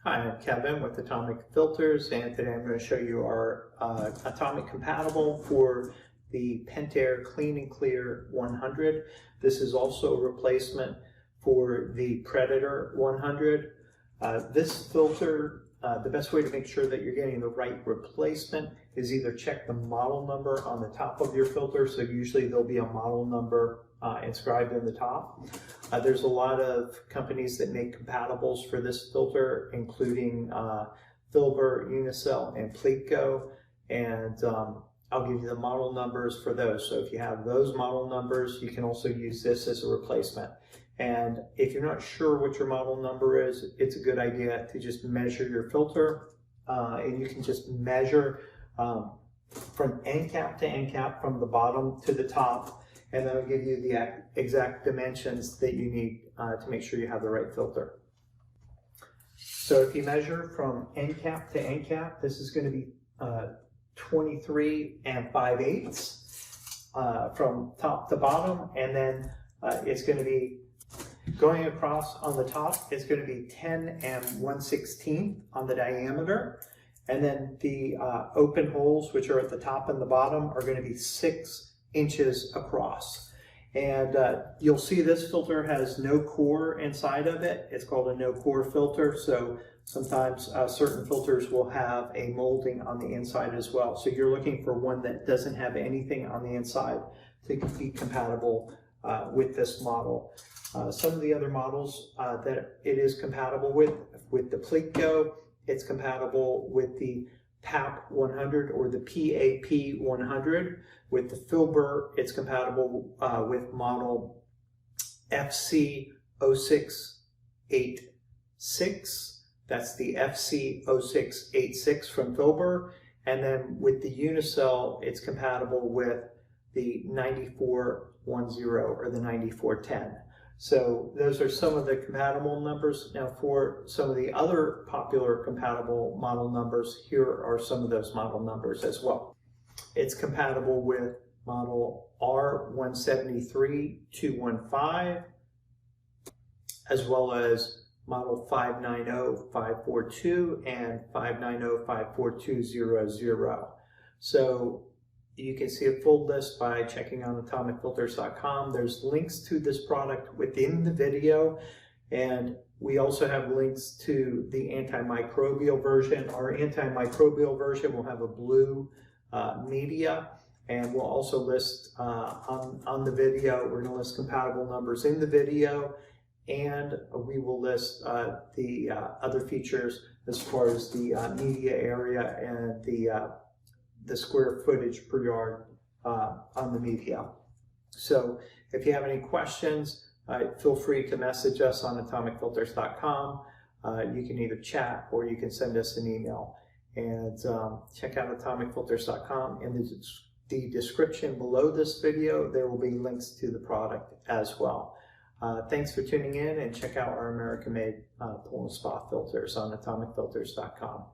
Hi, I'm Kevin with Atomic Filters, and today I'm going to show you our Atomic compatible for the Pentair Clean and Clear 100. This is also a replacement for the Predator 100. This filter, the best way to make sure that you're getting the right replacement is either check the model number on the top of your filter. So usually there'll be a model number inscribed in the top. There's a lot of companies that make compatibles for this filter, including Filbur, Unicel, and Pleatco, and I'll give you the model numbers for those. So if you have those model numbers, you can also use this as a replacement. And if you're not sure what your model number is, it's a good idea to just measure your filter, and you can just measure from end cap to end cap, from the bottom to the top, and that'll give you the exact dimensions that you need to make sure you have the right filter. So if you measure from end cap to end cap, this is going to be 23 5/8 from top to bottom, and then it's going to be going across on the top. It's going to be 10 1/16 on the diameter, and then the open holes, which are at the top and the bottom, are going to be 6 inches across. And you'll see this filter has no core inside of it. It's called a no core filter. So sometimes certain filters will have a molding on the inside as well. So you're looking for one that doesn't have anything on the inside to be compatible with this model. Some of the other models that it is compatible with the Pleatco, it's compatible with the PAP100 or the PAP100. With the Filbur, it's compatible with model FC-0686. That's the FC-0686 from Filbur. And then with the Unicel, it's compatible with the 9410 or the 9410. So those are some of the compatible numbers. Now for some of the other popular compatible model numbers, here are some of those model numbers as well. It's compatible with model R173215, as well as model 590542 and 59054200. So you can see a full list by checking on atomicfilters.com. There's links to this product within the video, and we also have links to the antimicrobial version. Our antimicrobial version will have a blue media, and we'll also list on the video, we're going to list compatible numbers in the video, and we will list the other features as far as the media area and the square footage per yard on the media. So if you have any questions, feel free to message us on atomicfilters.com. You can either chat or you can send us an email. And check out atomicfilters.com. In the description below this video, there will be links to the product as well. Thanks for tuning in, and check out our American-made pool and spa filters on atomicfilters.com.